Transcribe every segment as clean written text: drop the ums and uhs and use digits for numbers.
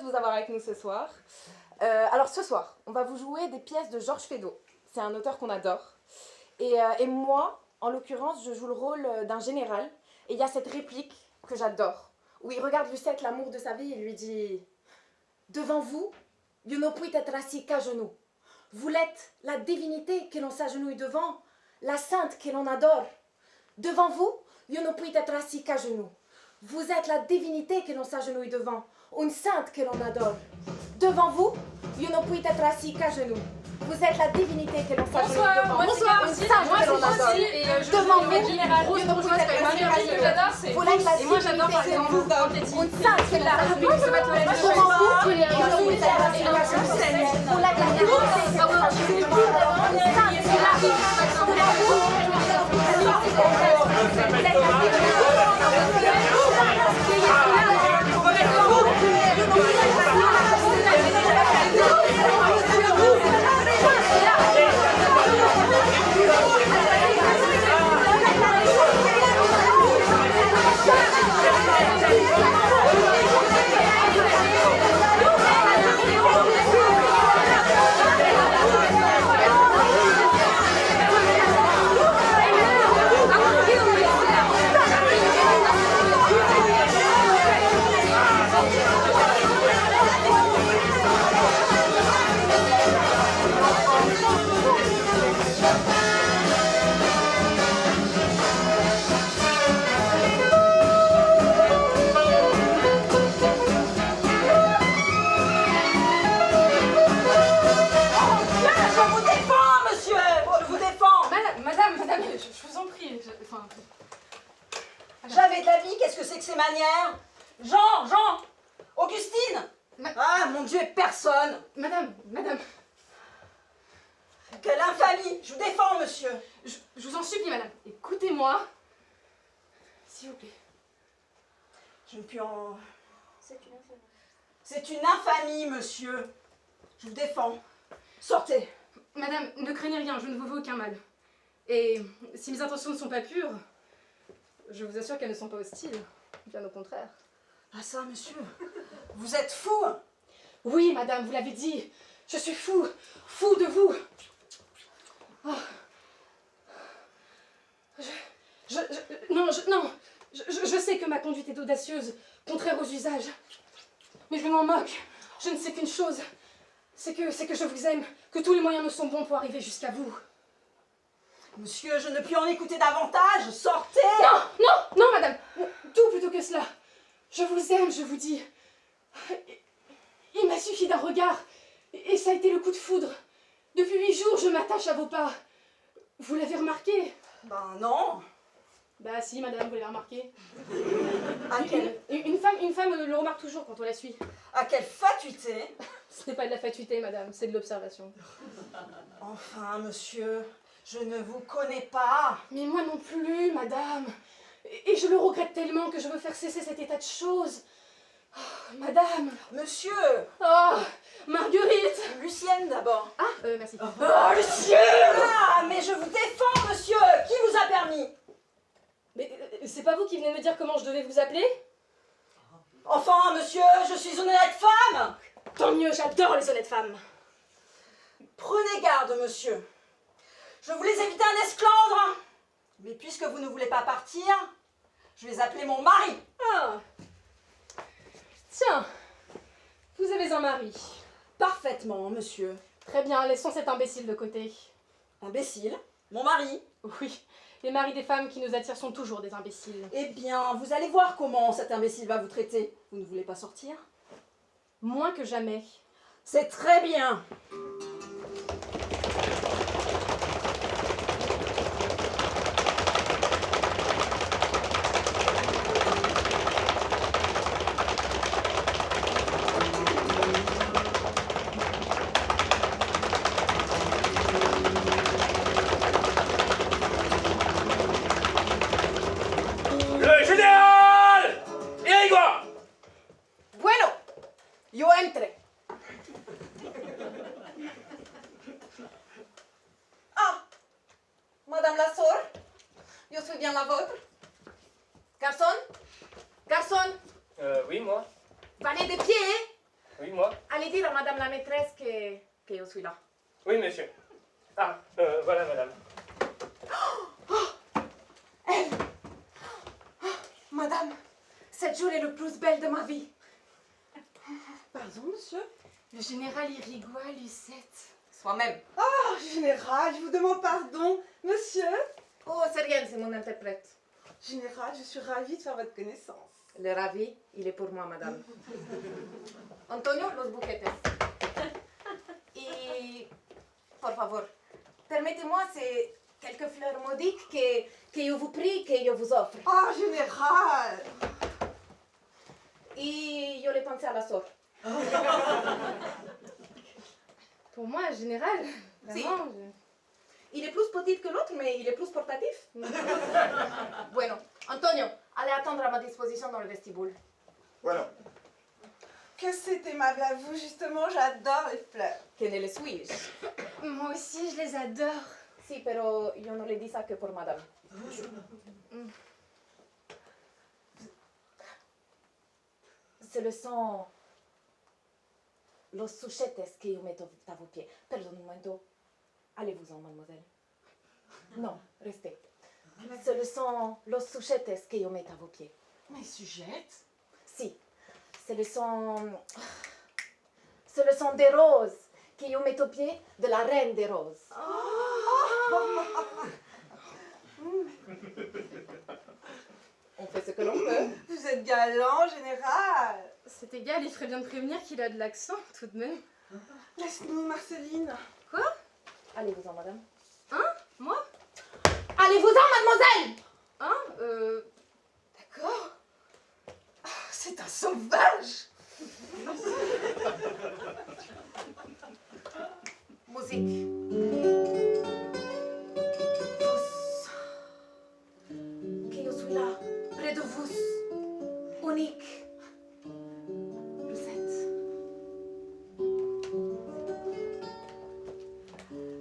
de vous avoir avec nous ce soir. Alors ce soir, on va vous jouer des pièces de Georges Feydeau. C'est un auteur qu'on adore. Et moi, en l'occurrence, je joue le rôle d'un général. Et il y a cette réplique que j'adore, où il regarde Lucette, l'amour de sa vie, et lui dit « Devant vous, vous ne pouvez être assis qu'à genoux. Vous l'êtes la divinité que l'on s'agenouille devant, la sainte que l'on adore. Devant vous, vous ne pouvez être assis qu'à genoux. Vous êtes la divinité que l'on s'agenouille devant, une sainte que l'on adore. Devant vous, vous ne pouvez être assis qu'à genoux. Vous êtes la divinité que l'on s'agenouille devant. Bonsoir, une sainte que l'on adore. Devant vous, vous ne pouvez être assis qu'à genoux. Vous êtes la divinité que l'on adore. Une sainte que l'on s'agenouille devant. Devant vous, vous ne pouvez être assis qu'à genoux. Vous êtes la divinité que l'on s'agenouille devant. Une sainte que l'on adore. Devant vous, vous ne pouvez être assis qu'à genoux. Vous êtes la divinité que l'on J'avais de la vie, qu'est-ce que c'est que ces manières? Jean, Augustine. Ah, mon Dieu, personne. Madame. Quelle infamie. Je vous défends, monsieur. Je vous en supplie, madame. Écoutez-moi. S'il vous plaît. Je ne puis en... C'est une infamie, monsieur. Je vous défends. Sortez. Madame, ne craignez rien, je ne vous veux aucun mal. Et si mes intentions ne sont pas pures, je vous assure qu'elles ne sont pas hostiles. Bien au contraire. Ah ça, monsieur, vous êtes fou. Oui, madame, vous l'avez dit. Je suis fou de vous. Oh. Je sais que ma conduite est audacieuse, contraire aux usages. Mais je m'en moque. Je ne sais qu'une chose. C'est que je vous aime, que tous les moyens me sont bons pour arriver jusqu'à vous. Monsieur, je ne puis en écouter davantage. Sortez. Non, madame. Tout plutôt que cela. Je vous aime, je vous dis. Il m'a suffi d'un regard, et ça a été le coup de foudre. Depuis 8 jours, je m'attache à vos pas. Vous l'avez remarqué? Ben non. Bah si, madame, vous l'avez remarqué. À quelle... Une femme le remarque toujours quand on la suit. À quelle fatuité. Ce n'est pas de la fatuité, madame, c'est de l'observation. Enfin, monsieur, je ne vous connais pas. Mais moi non plus, madame. Et je le regrette tellement que je veux faire cesser cet état de choses. Oh, madame. Monsieur. Oh, Marguerite. Lucienne d'abord. Ah, merci. Oh, Lucienne. Ah, mais je vous défends, monsieur. Qui vous a permis? Mais c'est pas vous qui venez me dire comment je devais vous appeler? Enfin, monsieur, je suis une honnête femme. Tant mieux, j'adore les honnêtes femmes. Prenez garde, monsieur. Je voulais éviter un esclandre. Mais puisque vous ne voulez pas partir, je vais appeler mon mari. Ah. Tiens, vous avez un mari. Parfaitement, monsieur. Très bien, laissons cet imbécile de côté. Imbécile? Mon mari? Oui, les maris des femmes qui nous attirent sont toujours des imbéciles. Eh bien, vous allez voir comment cet imbécile va vous traiter. Vous ne voulez pas sortir? Moins que jamais. C'est très bien. ¡Le général! ¡Igua! Bueno, yo entre. Ah, Madame la sœur, je suis bien la vôtre. Garçon? Oui, moi. Valet des pieds, hein? Oui, moi? Allez dire à madame la maîtresse que je suis là. Oui, monsieur. Ah, voilà, madame. Madame, cette jour est le plus belle de ma vie. Pardon, monsieur? Le général Irigoyen, Lucette. Soi-même. Oh, général, je vous demande pardon. Monsieur? Oh, c'est rien, c'est mon interprète. Général, je suis ravie de faire votre connaissance. Le ravi, il est pour moi, madame. Antonio, los buquetes. Y, por favor, permettez-moi ces quelques fleurs modiques que je vous prie, que je vous offre. Oh, général! Y je les pensé à la sorte. Pour moi, général, Si. vraiment, Il est plus petit que l'autre, mais il est plus portatif. Bueno, Antonio, allez attendre à ma disposition dans le vestibule. Bueno, Que c'est aimable à vous, justement, j'adore les fleurs. Que ne les suis-je? moi aussi, je les adore. Si, pero yo no le dis ça que pour madame. Ce le sont los suchetes que yo meto a vos pieds. Perdón un momento. Allez-vous-en, mademoiselle. Non, restez. Ce le sont los suchetes que yo meto a vos pieds. Mes sujettes? Si, ce le sont des roses que yo meto aux pieds de la reine des roses. On fait ce que l'on peut. Vous êtes galant, général. C'est égal, il ferait bien de prévenir qu'il a de l'accent, tout de même. Laisse-nous, Marceline. Allez-vous-en, madame. Hein? Moi? Allez-vous-en, mademoiselle! Hein? D'accord. Ah, c'est un sauvage. Musique. Vous, que je suis là, près de vous, unique. Lucette.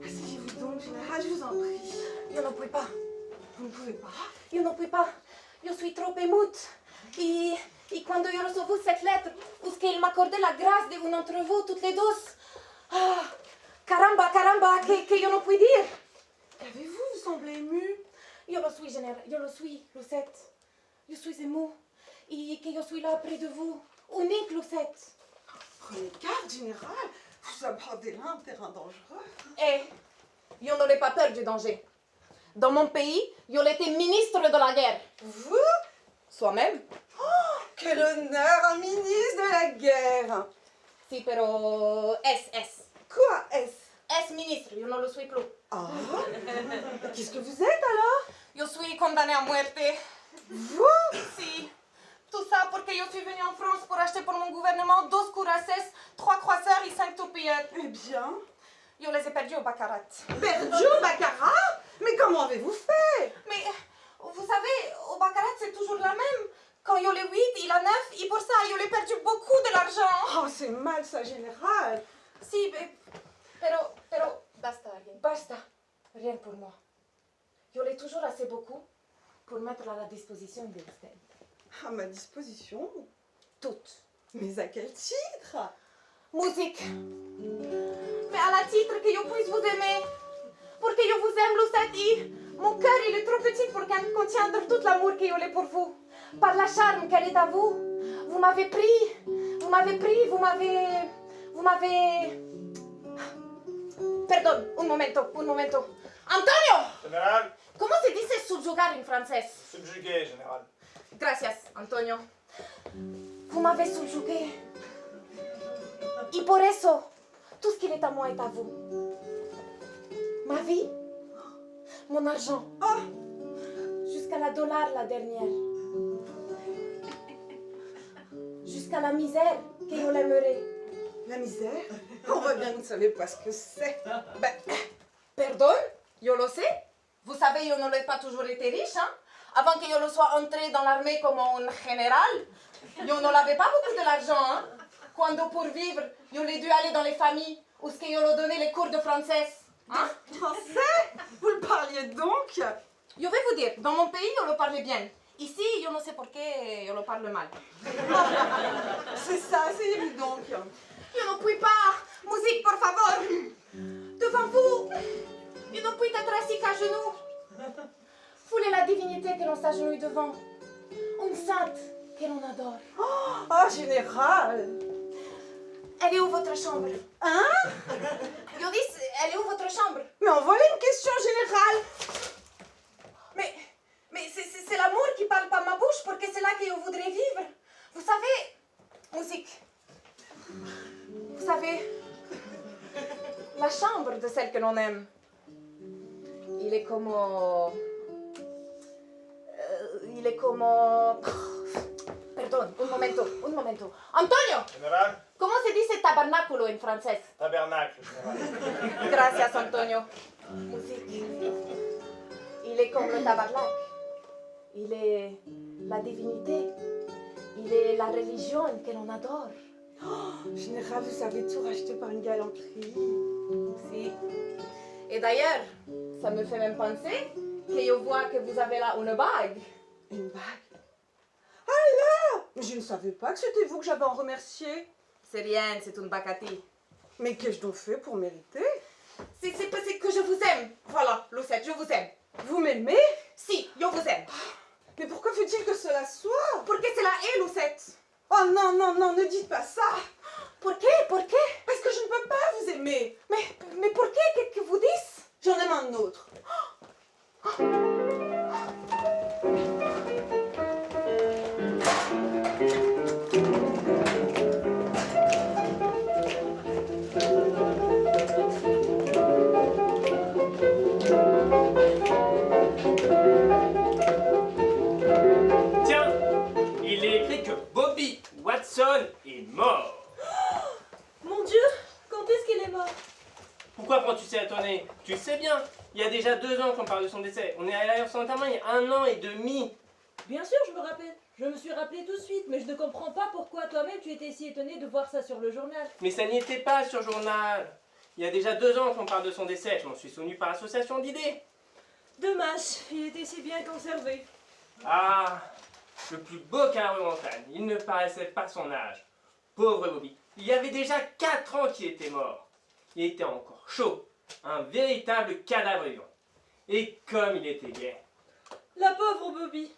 Asseyez-vous donc, général, je vous en prie. Je ne peux pas. Vous ne pouvez pas. Je ne peux pas. Je suis trop émoute. Et quand je reçois cette lettre, où qu'il m'accordait la grâce de vous entre vous, toutes les douces. Ah, caramba, que je ne puis dire. Qu'avez-vous? Vous semblez ému. Je le suis, général. Je le suis, Lucette. Je suis émue. Et que je suis là près de vous. Unique, Lucette. Prenez garde, général. Vous abordez là un terrain dangereux. Eh, je n'aurais pas peur du danger. Dans mon pays, je l'étais ministre de la guerre. Vous? Soi-même? Quel honneur, un ministre de la guerre. Si, pero es. Quoi est-ce? Es ministre, je ne le suis plus. Ah. Qu'est-ce que vous êtes alors? Je suis condamnée à muerte. Vous? Si. Tout ça parce que je suis venue en France pour acheter pour mon gouvernement 12 cuirasses, 3 croisseurs et 5 tourpillettes. Eh bien, Je les ai perdus au baccarat. perdu au baccarat? Mais comment avez-vous fait? Mais, vous savez, au baccarat, c'est toujours la même. Quand il y a les 8, il y a 9, et pour ça, je l'ai perdu beaucoup de l'argent. Oh, c'est mal ça, général. Si, pero, basta. Rien pour moi. Je l'ai toujours assez beaucoup pour mettre à la disposition de Estelle. À ma disposition. Toutes. Mais à quel titre? Musique. Mais à la titre que je puisse vous aimer. Pour que je vous aime, Lucette, et mon cœur, il est trop petit pour contiendre tout l'amour que je l'ai pour vous. Par la charme qu'elle est à vous. Vous m'avez pris. Vous m'avez... Perdón, un momento. Antonio! Général, ¿Cómo se dice subjugar en francés? subjugué, général. Gracias, Antonio. Vous m'avez subjugué. Y por eso, tout ce qui est à moi est à vous. Ma vie, mon argent, jusqu'à la dollar la dernière. Jusqu'à la misère que je l'aimerais. La misère? On voit bien que vous ne savez pas ce que c'est. Ben, Pardon, je le sais. Vous savez, je n'aurais pas toujours été riche, hein. Avant que je le sois entré dans l'armée comme un général, je n'avais pas beaucoup de l'argent, hein. Quand pour vivre, je l'ai dû aller dans les familles où je leur donnais les cours de français. Hein? français? Vous le parliez donc? Je vais vous dire, dans mon pays, je le parlais bien. Ici, je ne sais pourquoi je le parle mal. C'est ça, asseyez-vous donc. Yo no puis pas. Musique, por favor. Devant vous. Yo no puis être assis qu'à genoux. Foulez la divinité que l'on s'agenouille devant. Une sainte que l'on adore. Oh, général. Elle est où votre chambre? Hein? Yo dis, elle est où votre chambre? Mais en voilà une question générale. Mais c'est l'amour qui parle par ma bouche parce que c'est là que je voudrais vivre. Vous savez, musique. Vous savez, la chambre de celle que l'on aime, il est comme... Perdón, un momento. Antonio, Général, ¿cómo se dice tabernáculo en francés? tabernacle, général. Gracias, Antonio. Musique. Il est comme le tabernacle. Il est la divinité. Il est la religion que l'on adore. Général, vous savez tout racheté par une galanterie. Si. Et d'ailleurs, ça me fait même penser que je vois que vous avez là une bague. Une bague? Alors? Je ne savais pas que c'était vous que j'avais en remercier. C'est rien, c'est une bacati. Mais qu'ai-je donc fait pour mériter? C'est parce que je vous aime. Voilà, Lucette, je vous aime. Vous m'aimez? Si, je vous aime. Mais pourquoi faut-il que cela soit? Pour que c'est la haie, Lucette. Oh non, non, non, ne dites pas ça. Pour qué? Parce que je ne peux pas vous aimer. Mais pour qué que vous dites? J'en aime un autre. Tiens, il est écrit que Bobby Watson est mort. Mon Dieu, quand est-ce qu'il est mort? Pourquoi prends-tu ça étonné? Tu le sais bien, il y a déjà 2 ans qu'on parle de son décès. On est allé à son enterrement il y a 1 an et demi. Bien sûr, je me rappelle. Je me suis rappelé tout de suite, mais je ne comprends pas pourquoi toi-même tu étais si étonné de voir ça sur le journal. Mais ça n'y était pas sur journal. Il y a déjà 2 ans qu'on parle de son décès. Je m'en suis souvenu par association d'idées. Dommage, il était si bien conservé. Ah, le plus beau carré en montagne. Il ne paraissait pas son âge. Pauvre Bobby. Il y avait déjà 4 ans qu'il était mort. Il était encore chaud. Un véritable cadavre vivant. Et comme il était gai. La pauvre Bobby.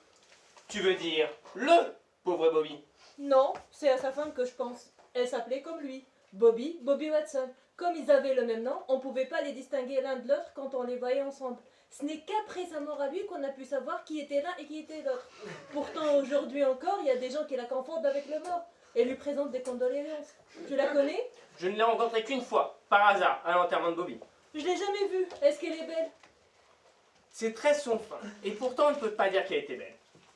Tu veux dire le pauvre Bobby? Non, c'est à sa femme que je pense. Elle s'appelait comme lui. Bobby Watson. Comme ils avaient le même nom, on ne pouvait pas les distinguer l'un de l'autre quand on les voyait ensemble. Ce n'est qu'après sa mort à lui qu'on a pu savoir qui était l'un et qui était l'autre. Pourtant, aujourd'hui encore, il y a des gens qui la confondent avec le mort et lui présentent des condoléances. Tu la connais? Je ne l'ai rencontrée qu'une fois, par hasard, à l'enterrement de Bobby. Je l'ai jamais vue. Est-ce qu'elle est belle? C'est très son fin, et pourtant on ne peut pas dire qu'elle était belle.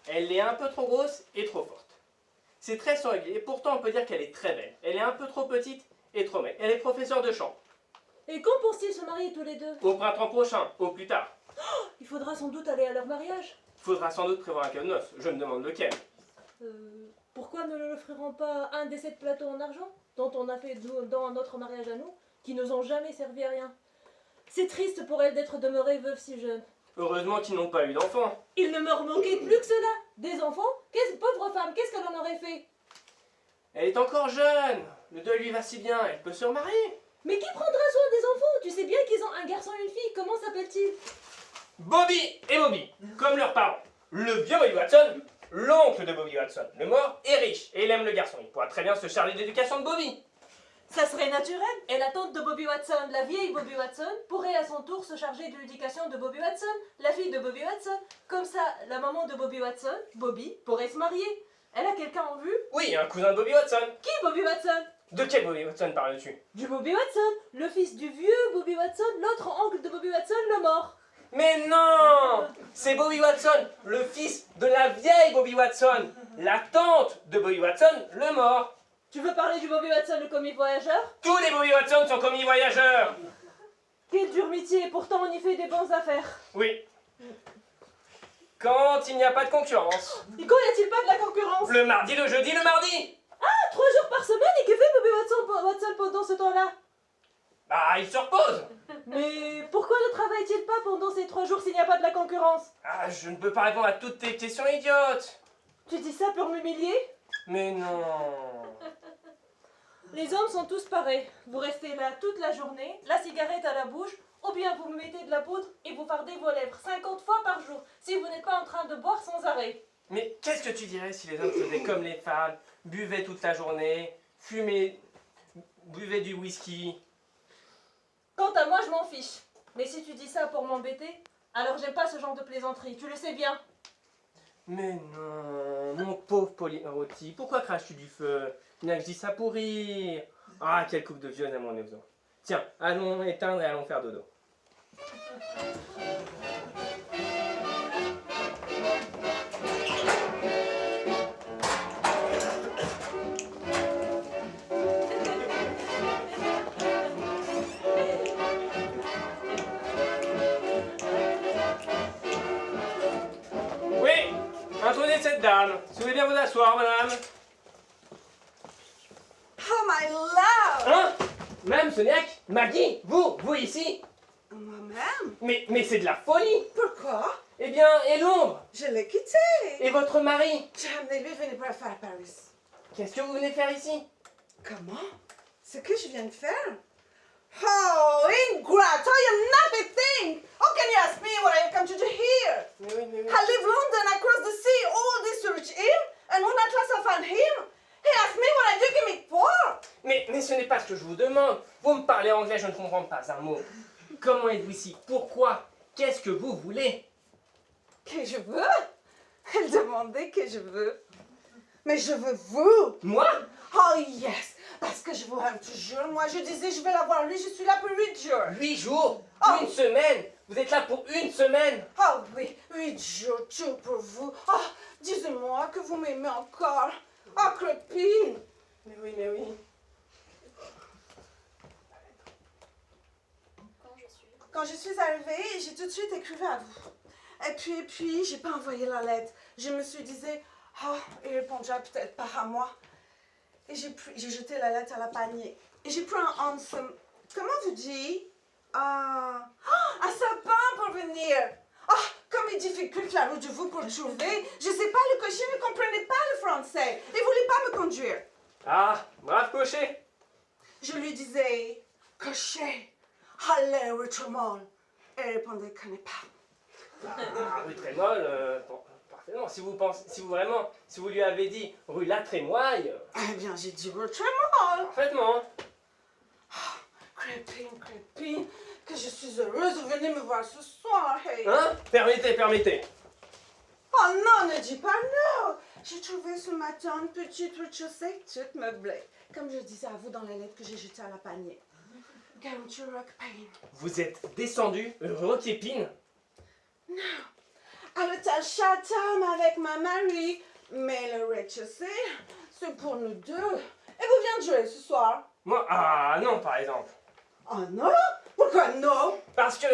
Elle est un peu trop grosse et trop forte. C'est très son et pourtant on peut dire qu'elle est très belle. Elle est un peu trop petite et trop maigre. Elle est professeure de chant. Et quand pensent-ils se marier tous les deux? Au printemps prochain, au plus tard. Il faudra sans doute aller à leur mariage. Faudra sans doute prévoir un cadeau de noces. Je me demande lequel. Pourquoi ne leur offriront pas un des 7 plateaux en argent dont on a fait dans notre mariage à nous, qui nous ont jamais servi à rien? C'est triste pour elle d'être demeurée veuve si jeune. Heureusement qu'ils n'ont pas eu d'enfants. Il ne me manquait plus que cela. Des enfants? Pauvre femme, qu'est-ce qu'elle en aurait fait? Elle est encore jeune. Le deuil lui va si bien, elle peut se remarier. Mais qui prendra soin des enfants? Tu sais bien qu'ils ont un garçon et une fille. Comment s'appelle-t-il? Bobby et Bobby, comme leurs parents. Le vieux Bobby Watson, l'oncle de Bobby Watson. Le mort est riche et il aime le garçon. Il pourra très bien se charger de l'éducation de Bobby. Ça serait naturel. Et la tante de Bobby Watson, la vieille Bobby Watson, pourrait à son tour se charger de l'éducation de Bobby Watson, la fille de Bobby Watson. Comme ça, la maman de Bobby Watson, Bobby, pourrait se marier. Elle a quelqu'un en vue? Oui, un cousin de Bobby Watson. Qui Bobby Watson? De quel Bobby Watson parles-tu? Du Bobby Watson, le fils du vieux Bobby Watson, l'autre oncle de Bobby Watson, le mort. Mais non! C'est Bobby Watson, le fils de la vieille Bobby Watson, la tante de Bobby Watson, le mort. Tu veux parler du Bobby Watson, le commis voyageur? Tous les Bobby Watson sont commis voyageurs. Quel dur métier, pourtant on y fait des bonnes affaires. Oui. Quand il n'y a pas de concurrence. Et quand y a-t-il pas de la concurrence? Le mardi, le jeudi, le mardi. 3 jours par semaine, et que fait Bobby Watson pendant ce temps-là? Bah, il se repose. Mais pourquoi ne travaille-t-il pas pendant ces 3 jours s'il n'y a pas de la concurrence? Ah, je ne peux pas répondre à toutes tes questions idiotes. Tu dis ça pour m'humilier? Mais non. Les hommes sont tous pareils. Vous restez là toute la journée, la cigarette à la bouche, ou bien vous mettez de la poudre et vous fardez vos lèvres 50 fois par jour, si vous n'êtes pas en train de boire sans arrêt. Mais qu'est-ce que tu dirais si les hommes faisaient comme les femmes, buvaient toute la journée, fumaient, buvaient du whisky? Quant à moi, je m'en fiche. Mais si tu dis ça pour m'embêter, alors j'aime pas ce genre de plaisanterie, tu le sais bien. Mais non, mon pauvre Polirotti, pourquoi craches-tu du feu? Bien que je dis ça pour rire. Ah, quelle coupe de vieux à mon maison. Tiens, allons éteindre et allons faire dodo. Oui, introniez cette dame. Si vous voulez bien vous asseoir, madame. Oh my love! Hein? Madame Soniac? Maggie? Vous ici? Moi-même? Mais c'est de la folie! Pourquoi? Eh bien, et Londres? Je l'ai quitté. Et votre mari? J'ai amené lui venir pour faire à Paris. Qu'est-ce que vous venez faire ici? Comment? Ce que je viens de faire? Oh, ingrate! Oh, you're nothing! How can you ask me what I have come to do here? Mais oui. I live London, I cross the sea, all this to reach him, and when at last I found him, he asked me what I do give me for. Mais ce n'est pas ce que je vous demande. Vous me parlez anglais, je ne comprends pas un mot. Comment êtes-vous ici? Pourquoi? Qu'est-ce que vous voulez? Que je veux? Elle demandait que je veux. Mais je veux vous. Moi? Oh yes, parce que je vous aime toujours. Moi, je disais, je vais l'avoir lui, je suis là pour 8 jours. 8 jours? Oh. Une semaine? Vous êtes là pour une semaine? Oh oui, 8 jours, tout pour vous. Oh, dites-moi que vous m'aimez encore. Oh, copine. Mais oui. Quand je suis arrivée, j'ai tout de suite écrit à vous. Et puis, j'ai pas envoyé la lettre. Je me suis dit, oh, il répondra peut-être pas à moi. Et j'ai jeté la lettre à la panier. Et j'ai pris un handsome, comment vous dites? Un sapin pour venir. Oh, comme il difficile la route de vous pour le trouver. Je sais pas, le cocher ne comprenait pas le français. Il voulait pas me conduire. Ah, brave cocher. Je lui disais, cocher, allez, Richemont. Elle répondait, connais pas. Rue Trémoille, parfaitement. Si vous lui avez dit rue La Trémoille, Eh bien, j'ai dit Richemont. parfaitement. Crépine, que je suis heureuse de venir me voir ce soir. Hey. Hein? Permettez. Oh non, ne dis pas non. J'ai trouvé ce matin une petite rez-de-chaussée toute meublée. Comme je disais à vous dans la lettre que j'ai jetée à la panier. Guarantee Rock Pain. Vous êtes descendu, Roquépine? À l'hôtel Chatham avec ma Marie. Mais le rez-de-chaussée, c'est pour nous deux. Et vous venez de jouer ce soir? Moi? Ah non, par exemple. Oh non? Pourquoi non? Parce que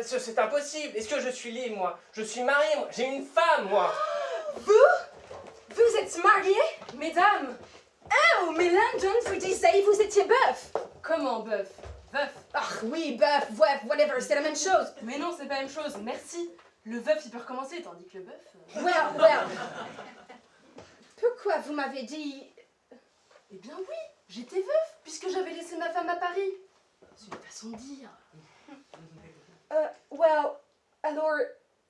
c'est impossible. Est-ce que je suis libre, moi? Je suis marié, moi. J'ai une femme, moi. Vous êtes mariés, mesdames? Oh, mais London vous disait vous étiez bœuf. Comment bœuf? Veuf. Ah oui, bœuf, whatever, c'est la même chose. Mais non, c'est pas la même chose, merci. Le veuf, il peut recommencer, tandis que le bœuf... Well. Pourquoi vous m'avez dit... Eh bien oui, j'étais veuf, puisque j'avais laissé ma femme à Paris. C'est une façon de dire.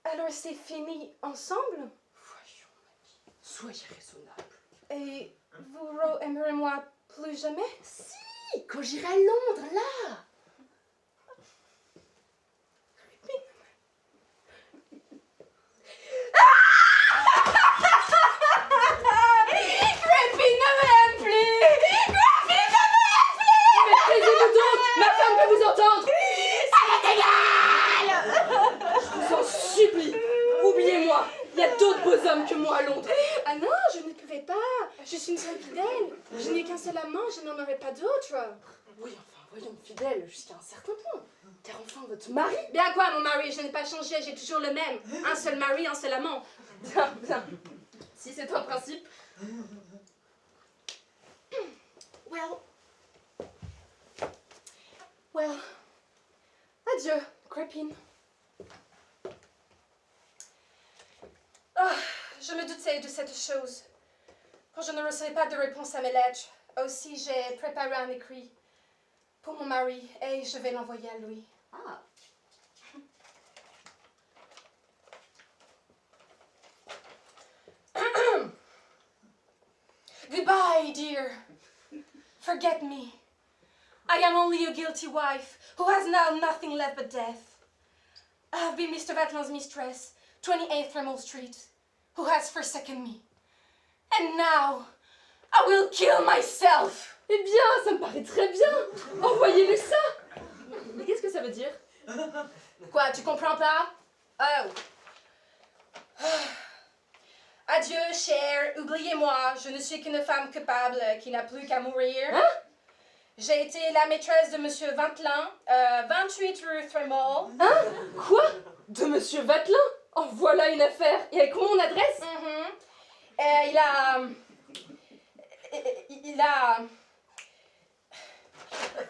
Alors c'est fini ensemble? Voyons, Maggie, soyez raisonnable. Et vous aimerez moi plus jamais? Si, quand j'irai à Londres, là. Crépine ne m'aime plus! Crépine ne m'aime plus! Mais taisez-vous donc, ma femme peut vous entendre. Je vous en supplie, oubliez-moi. Il y a d'autres beaux hommes que moi à Londres. Ah non, je ne pouvais pas. Je suis une femme fidèle. Je n'ai qu'un seul amant, je n'en aurai pas d'autre. Oui, enfin, voyons, fidèle jusqu'à un certain point. Car enfin, votre mari... Bien quoi, mon mari? Je n'ai pas changé, j'ai toujours le même. Un seul mari, un seul amant. Bien. Si c'est un principe... Well. Adieu, Crépine. Je me doutais de cette chose. Quand je ne recevais pas de réponse à mes lettres, Aussi, j'ai préparé un écrit pour mon mari et je vais l'envoyer à lui. Ah. Goodbye, dear. Forget me. I am only a guilty wife who has now nothing left but death. I have been Mr. Vatlin's mistress, 28 Thermal Street, who has forsaken me. And now, I will kill myself. Eh bien, ça me paraît très bien. Envoyez-le ça. Mais qu'est-ce que ça veut dire? Quoi, tu comprends pas? Oh. Adieu, cher, oubliez-moi, je ne suis qu'une femme coupable qui n'a plus qu'à mourir. Hein? J'ai été la maîtresse de Monsieur Vatelin, 28 rue Thermal. Hein? Quoi? De Monsieur Vatelin? En voilà une affaire. Et avec mon adresse? Il a...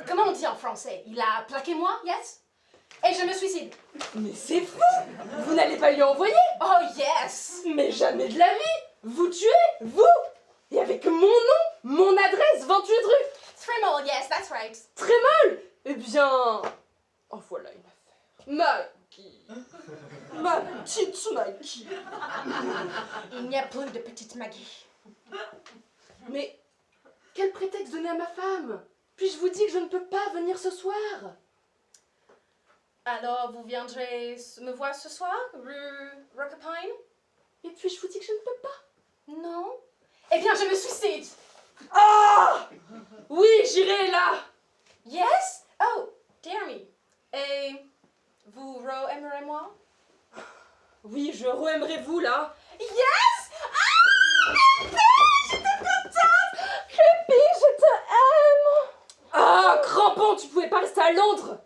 Comment on dit en français? Il a plaqué moi, yes? Et je me suicide. Mais c'est fou! Vous n'allez pas lui envoyer? Oh, yes! Mais jamais de la vie! Vous tuez, vous! Et avec mon nom, mon adresse, 28 rue! Thermal, yes, that's right. Très mal! Eh bien... En voilà une affaire. Maggie! Ma petite Maggie! Il n'y a plus de petite Maggie. Mais quel prétexte donner à ma femme? Puis-je vous dire que je ne peux pas venir ce soir? Alors, vous viendrez me voir ce soir, rue Rockapine? Et puis je vous dis que je ne peux pas. Non? Eh bien, je me suicide! Ah! Oui, j'irai là! Yes? Oh, dear me. Et vous re-aimerez-moi? Oui, je re-aimerai vous là. Yes! Ah! Je te contente! Creepy, je te aime! Ah, crampon, tu pouvais pas rester à Londres!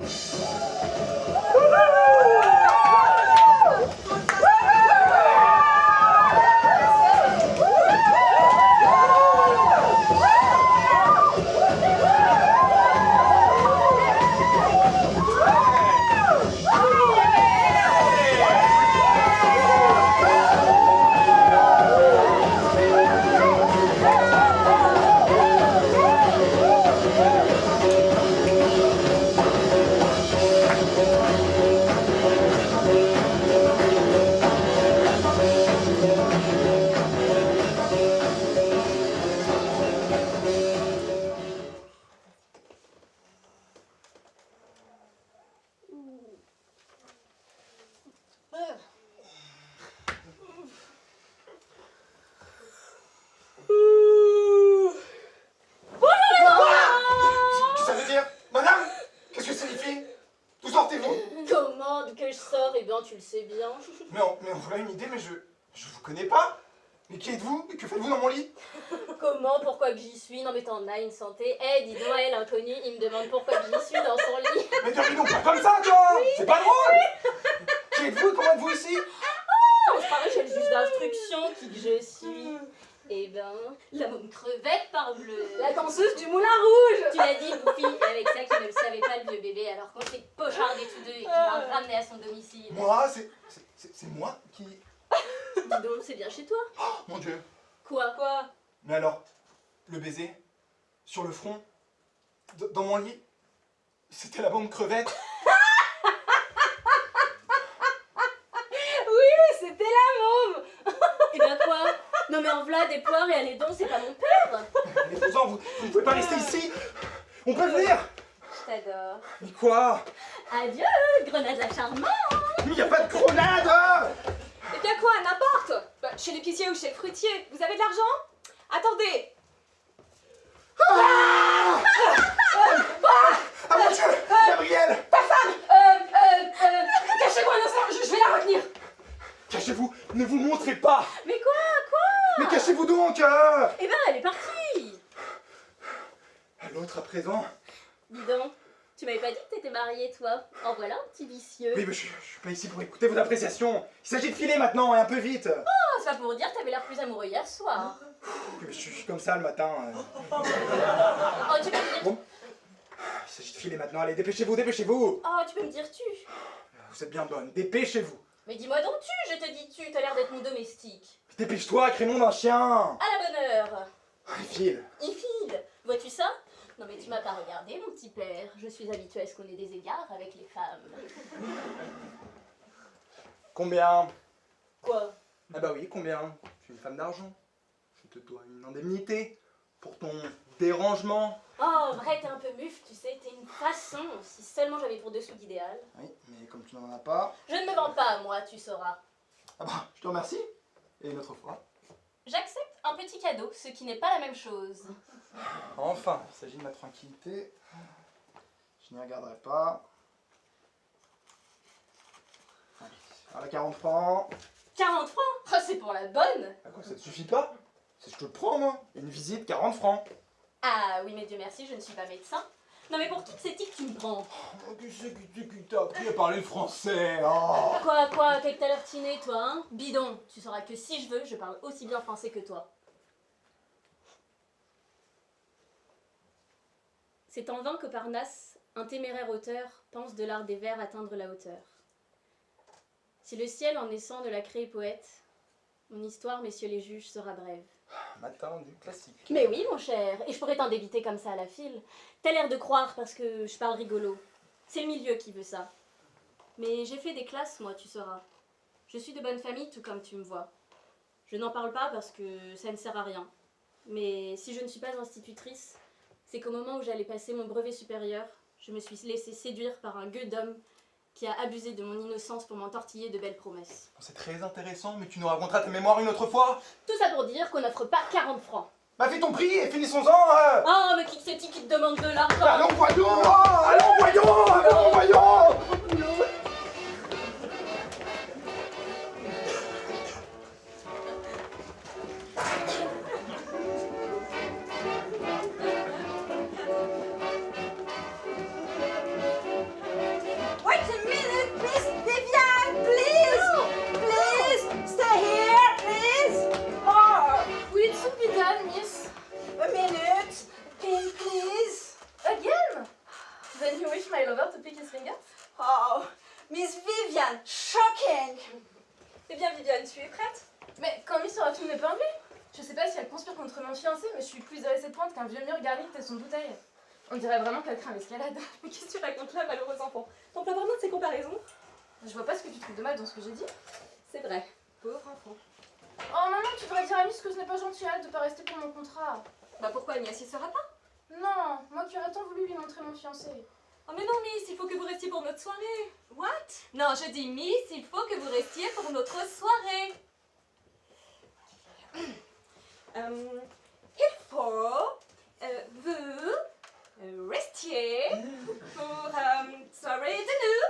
Ça veut dire, madame, qu'est-ce que ça signifie? D'où sortez-vous? Comment que je sors? Eh bien, tu le sais bien. Mais en voilà une idée, mais je vous connais pas. Mais qui êtes-vous? Et que faites-vous dans mon lit? Comment? Pourquoi que j'y suis? Non mais t'en as une santé. Eh, dis donc, elle, inconnu, il me demande pourquoi que j'y suis dans son lit. Mais dis donc pas comme ça, toi! C'est pas drôle! Qui êtes-vous et comment êtes-vous ici? Oh, c'est pareil, j'ai le juge d'instruction, qui que je suis. Eh ben, la môme crevette parbleu. La danseuse du Moulin Rouge! Tu l'as dit, Bouffi, avec ça qui ne le savait pas, le vieux bébé, alors qu'on s'est pochardés tous deux et qu'il m'a ramené à son domicile. Moi, c'est moi qui... Dis donc, c'est bien chez toi. Oh, mon Dieu! Quoi? Mais alors, le baiser, sur le front, dans mon lit, c'était la bombe crevette. Oui, c'était la môme! Eh ben quoi? Non mais en v'là des poires et allez donc, c'est pas mon père. Les présents, vous ne pouvez pas rester ici. On peut venir. Je t'adore. Mais quoi? Adieu, grenade la charmante. Mais il n'y a pas de grenade. Eh bien quoi, n'importe! Bah, chez l'épicier ou chez le fruitier, vous avez de l'argent? Attendez! Ah mon Dieu, Gabriel. Cachez-moi l'instant, je vais la retenir. Cachez-vous, ne vous montrez pas. Mais quoi? Mais cachez-vous donc. Eh ben, elle est partie. À l'autre à présent. Dis donc, tu m'avais pas dit que t'étais mariée, toi? En voilà un petit vicieux. Oui, mais je suis pas ici pour écouter vos appréciations. Il s'agit de filer maintenant et un peu vite. Oh, c'est pas pour dire que t'avais l'air plus amoureux hier soir. Oui, mais je suis comme ça le matin. Oh, tu peux me dire... Bon. Il s'agit de filer maintenant. Allez, dépêchez-vous, dépêchez-vous. Oh, tu peux me dire tu. Vous êtes bien bonne. Dépêchez-vous. Mais dis-moi donc tu, je te dis tu, t'as l'air d'être mon domestique. Dépêche-toi, crénom d'un chien. À la bonne heure. Il file. Il file. Vois-tu ça? Non mais tu m'as pas regardé, mon petit père. Je suis habituée à ce qu'on ait des égards avec les femmes. Combien? Quoi? Ah bah oui, combien? Je suis une femme d'argent. Je te dois une indemnité pour ton dérangement. Oh, vrai, t'es un peu muf, tu sais, t'es une façon. Si seulement j'avais pour 2 sous d'idéal. Oui, mais comme tu n'en as pas... Je ne me vends pas, moi, tu sauras. Ah bah, je te remercie. Et une autre fois. J'accepte un petit cadeau, ce qui n'est pas la même chose. Enfin, il s'agit de ma tranquillité. Je n'y regarderai pas. Allez, voilà 40 francs. 40 francs? Oh, c'est pour la bonne! À quoi, ça te suffit pas? C'est ce que je te prends, moi. Une visite, 40 francs. Ah oui, mais Dieu merci, je ne suis pas médecin. Non mais pour toutes ces tiques, tu me prends. Oh, qu'est-ce que t'as appris à parler français? Oh. Quoi, t'es que t'as l'air tiné, toi, hein? Bidon, tu sauras que si je veux, je parle aussi bien français que toi. C'est en vain que Parnasse, un téméraire auteur, pense de l'art des vers atteindre la hauteur. Si le ciel en naissant de la créer poète, mon histoire, messieurs les juges, sera brève. Matin du classique. Mais oui, mon cher, et je pourrais t'en débiter comme ça à la file. T'as l'air de croire parce que je parle rigolo. C'est le milieu qui veut ça. Mais j'ai fait des classes, moi, tu sauras. Je suis de bonne famille, tout comme tu me vois. Je n'en parle pas parce que ça ne sert à rien. Mais si je ne suis pas institutrice, c'est qu'au moment où j'allais passer mon brevet supérieur, je me suis laissée séduire par un gueux d'homme qui a abusé de mon innocence pour m'entortiller de belles promesses. C'est très intéressant, mais tu nous raconteras tes mémoires une autre fois. Tout ça pour dire qu'on n'offre pas 40 francs. Bah fais ton prix et finissons-en. Oh, mais qui c'est qui te demande de l'argent? Allons voyons. Allons voyons. Allons voyons. Wait a minute, Miss Vivian, please! Please, stay here, please! Oh, Oui, it's be done, miss. a minute, pin, please. Again? Then you wish my lover to pick his finger? Oh, Miss Vivian, shocking! Eh bien, Viviane, tu es prête? Mais quand Miss aura tout m'épingler? Je sais pas si elle conspire contre mon fiancé, mais je suis plus à cette pointe qu'un vieux mur garni de son bouteille. On dirait vraiment qu'elle craint l'escalade. Mais qu'est-ce que tu racontes là, malheureux enfant? T'en plains vraiment de ces comparaisons? Je vois pas ce que tu trouves de mal dans ce que j'ai dit. C'est vrai. Pauvre enfant. Oh maman, tu devrais dire à Miss que ce n'est pas gentil à elle de pas rester pour mon contrat. Bah pourquoi Agnès y sera pas? Non, moi qui aurais tant voulu lui montrer mon fiancé. Oh mais non Miss, il faut que vous restiez pour notre soirée. What? Non, je dis Miss, il faut que vous restiez pour notre soirée. Il faut vous restiez pour soirée de nous.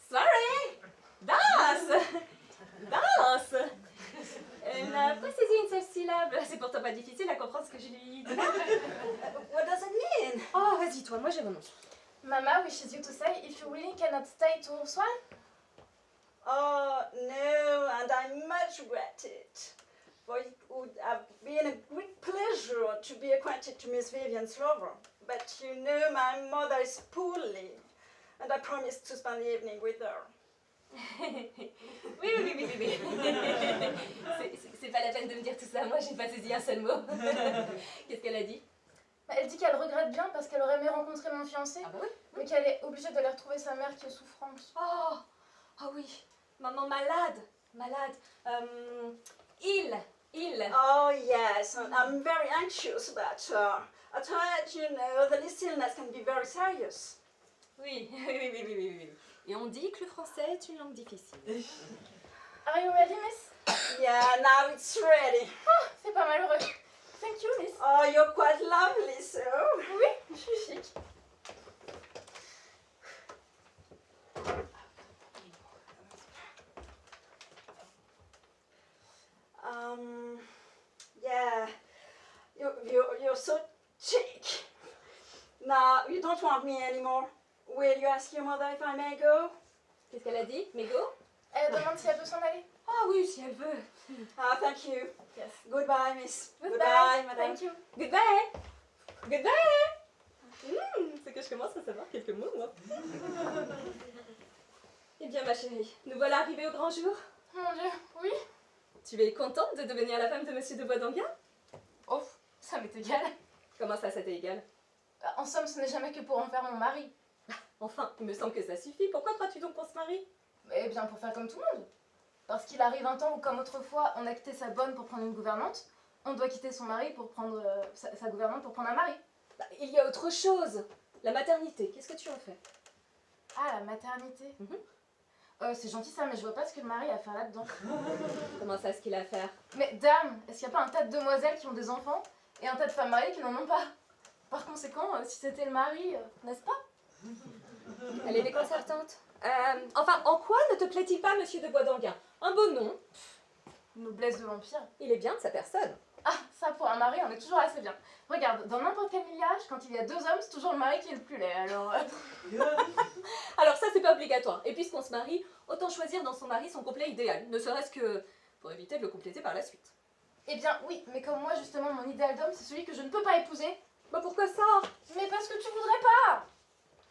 Soirée. Danse. Danse. Elle n'a pas saisi une seule syllabe. C'est pourtant pas difficile à comprendre ce que je lui dis. What does it mean? Oh, vas-y, toi, moi j'ai mon nom. Mama wishes you to say if you really cannot stay to Swan. Oh, no, and I much regret it. For it would have been a great pleasure to be acquainted to Miss Vivian's lover. But you know my mother is poorly, and I promised to spend the evening with her. Oui. C'est pas la peine de me dire tout ça. Moi, j'ai pas saisi un seul mot. Qu'est-ce qu'elle a dit? Elle dit qu'elle regrette bien parce qu'elle aurait aimé rencontrer mon fiancé, Ah bah oui. mais qu'elle est obligée d'aller retrouver sa mère qui est souffrante. Oh oui. Maman malade. Il. Oh, yes, and I'm very anxious about her. At her age, you know, the least illness can be very serious. Oui. Et on dit que le français est une langue difficile. Are you ready, miss? Yeah, now it's ready. C'est pas malheureux. Thank you, miss. Oh, you're quite lovely, so. Oui, je suis chic. Yeah, you're so chic. Now, you don't want me anymore. Will you ask your mother if I may go? Qu'est-ce qu'elle a dit? Mégo? Elle demande si elle peut s'en aller. Ah oui, si elle veut. Ah, thank you. Yes. Goodbye, miss. Goodbye, madame. Thank you. Goodbye. C'est que je commence à savoir quelques mots, moi. Eh bien, ma chérie, nous voilà arrivés au grand jour. Mon Dieu, oui. Tu es contente de devenir la femme de Monsieur de Boisdanguin? Oh, ça m'est égal. Comment ça t'est égal? En somme, ce n'est jamais que pour en faire mon mari. Enfin, il me semble que ça suffit. Pourquoi crois-tu donc qu'on se marie? Eh bien, pour faire comme tout le monde. Parce qu'il arrive un temps où, comme autrefois, on a quitté sa bonne pour prendre une gouvernante, on doit quitter son mari pour prendre sa gouvernante pour prendre un mari. Bah, il y a autre chose. La maternité, qu'est-ce que tu en fais? Ah, la maternité. C'est gentil ça, mais je vois pas ce que le mari a à faire là-dedans. Comment ça, ce qu'il a à faire? Mais dame, est-ce qu'il n'y a pas un tas de demoiselles qui ont des enfants et un tas de femmes mariées qui n'en ont pas? Par conséquent, si c'était le mari, n'est-ce pas? Elle est déconcertante. Enfin, en quoi ne te plaît-il pas, monsieur de Boisdanguin? Un beau nom. Noblesse de l'Empire. Il est bien de sa personne. Ah, ça pour un mari, on est toujours assez bien. Regarde, dans n'importe quel village, quand il y a deux hommes, c'est toujours le mari qui est le plus laid, alors... Alors ça, c'est pas obligatoire. Et puisqu'on se marie, autant choisir dans son mari son complet idéal. Ne serait-ce que pour éviter de le compléter par la suite. Eh bien, oui, mais comme moi, justement, mon idéal d'homme, c'est celui que je ne peux pas épouser. Bah pourquoi ça? Mais parce que tu voudrais pas.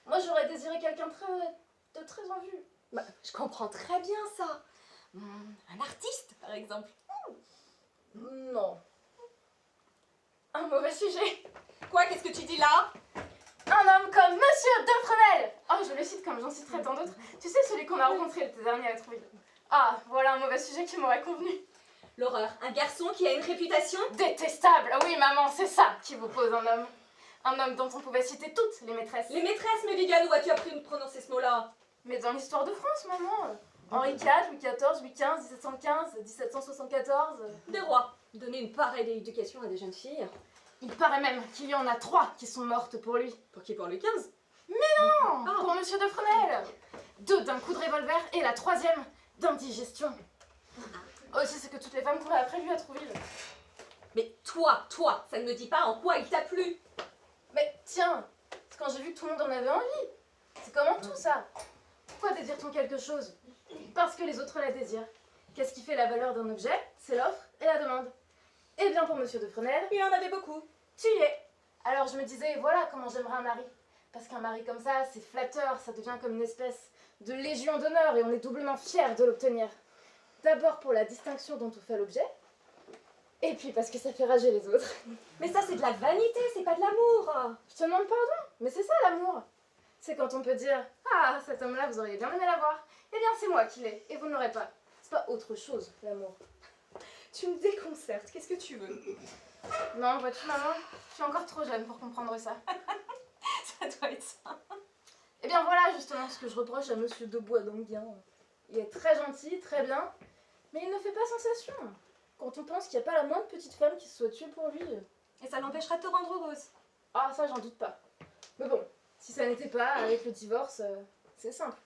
Moi, j'aurais désiré quelqu'un de très en vue. Bah, je comprends très bien ça. Un artiste, par exemple. Non. Un mauvais sujet. Quoi, qu'est-ce que tu dis là? Un homme comme Monsieur de Fresnel. Oh, je le cite comme j'en citerai tant d'autres. Tu sais, celui qu'on a rencontré l'été dernier à Trouville. Ah, voilà un mauvais sujet qui m'aurait convenu. L'horreur. Un garçon qui a une réputation Détestable. Ah oui, maman, c'est ça qui vous pose un homme. Un homme dont on pouvait citer toutes les maîtresses. Les maîtresses, mais Viviane, où as-tu appris à prononcer ce mot-là? Mais dans l'histoire de France, maman. Henri IV, Louis XIV, Louis XV, 1715, 1774. Des rois. Donner une pareille éducation à des jeunes filles. Il paraît même qu'il y en a 3 qui sont mortes pour lui. Pour qui? Pour Louis XV? Non, pour Monsieur de Fresnel. 2 d'un coup de revolver et la 3e d'indigestion. Aussi, c'est que toutes les femmes couraient après lui à Trouville. Mais toi, ça ne me dit pas en quoi il t'a plu. Mais tiens, c'est quand j'ai vu que tout le monde en avait envie. C'est comment tout ça? Pourquoi désire-t-on quelque chose? Parce que les autres la désirent. Qu'est-ce qui fait la valeur d'un objet? C'est l'offre et la demande. Eh bien pour Monsieur de Fresnel, Il en avait beaucoup. tu y es. Alors je me disais, voilà comment j'aimerais un mari. Parce qu'un mari comme ça, c'est flatteur, ça devient comme une espèce de légion d'honneur et on est doublement fiers de l'obtenir. D'abord pour la distinction dont on fait l'objet, et puis parce que ça fait rager les autres. Mais ça, c'est de la vanité, c'est pas de l'amour. Je te demande pardon, mais c'est ça l'amour. C'est quand on peut dire, ah, cet homme-là, vous auriez bien aimé l'avoir. Eh bien c'est moi qui l'ai, et vous ne l'aurez pas. C'est pas autre chose, l'amour. Tu me déconcertes, qu'est-ce que tu veux? Non, vois-tu maman, je suis encore trop jeune pour comprendre ça. Ça doit être ça. Eh bien voilà justement ce que je reproche à Monsieur de Boisdanguin. Il est très gentil, très bien, mais il ne fait pas sensation. Quand on pense qu'il n'y a pas la moindre petite femme qui se soit tuée pour lui. Et ça l'empêchera de te rendre heureuse. Ah ça j'en doute pas. Mais bon, si ça n'était pas, avec le divorce, c'est simple.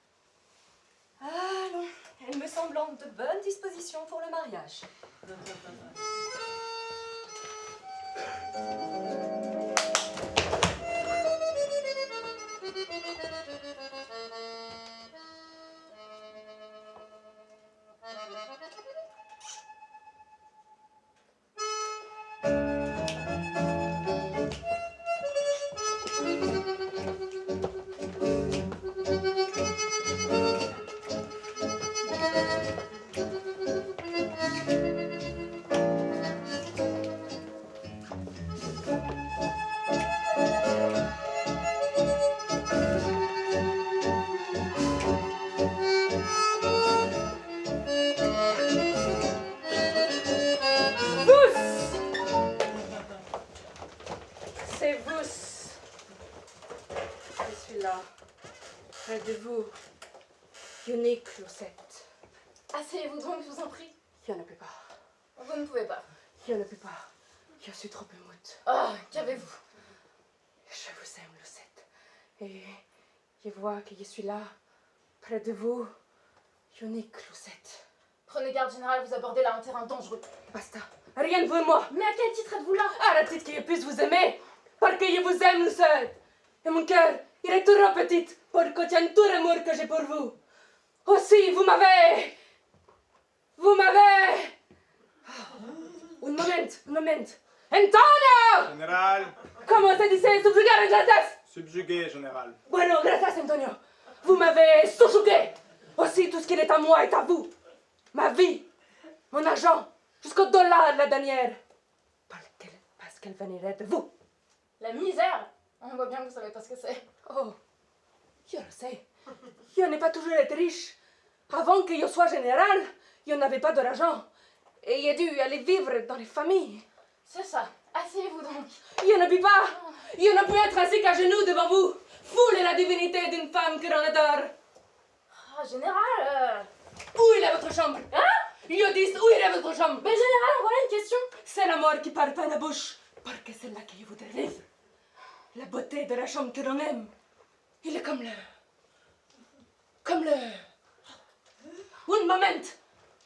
Allons, elle me semble en de bonnes dispositions pour le mariage. C'est vous. Je suis là, près de vous. Unique Lucette. Asseyez-vous donc, je vous en prie. Je ne peux pas. Vous ne pouvez pas. Je ne peux pas. Je suis trop émoute. Oh, qu'avez-vous? Je vous aime, Lucette. Et je vois que je suis là, près de vous. Unique Lucette. Prenez garde, général, vous abordez là un terrain dangereux. Basta. Rien pour moi. Mais à quel titre êtes-vous là? Arrêtez que je puisse vous aimer. Parce que je vous aime, Lucette. Et mon cœur, il est trop petit pour contenir tout l'amour que j'ai pour vous. Aussi, vous m'avez... Un moment. Antonio! Général, Comment se dice subjugar en francés? subjugué, général. Bueno, gracias, Antonio. Vous m'avez subjugué. Aussi, tout ce qui est à moi est à vous. Ma vie, mon argent, jusqu'au dollar la dernière. Parce qu'elle venirait de vous. La misère. On voit bien que vous savez pas ce que c'est. Oh, je le sais. Je n'ai pas toujours été riche. Avant que je sois général, je n'avais pas d'argent. Et j'ai dû aller vivre dans les familles. C'est ça. Asseyez-vous donc. Je ne puis pas. Je ne peux être assis qu'à genoux devant vous. Foule la divinité d'une femme que l'on adore. Ah, général. Où est votre chambre? Je dis, où est votre chambre? Mais général, voilà une question. C'est la mort qui parle par la bouche. Parce que c'est là que je voudrais vivre. La beauté de la chambre que l'on aime. Il est comme le... Un moment.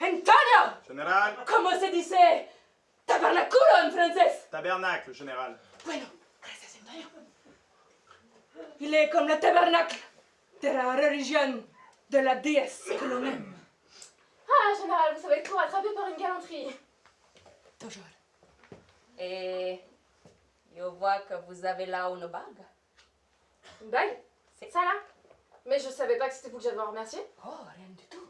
Antonio! Général, Comment se disait tabernaculo en français? tabernacle, général. Bueno, gracias, Antonio. Il est comme le tabernacle de la religion de la déesse que l'on aime. Ah, général, vous savez tout rattraper par une galanterie. Toujours. Et je vois que vous avez là une bague. Une bague? C'est ça là? Mais je savais pas que c'était vous que j'avais à remercier. Oh, rien du tout.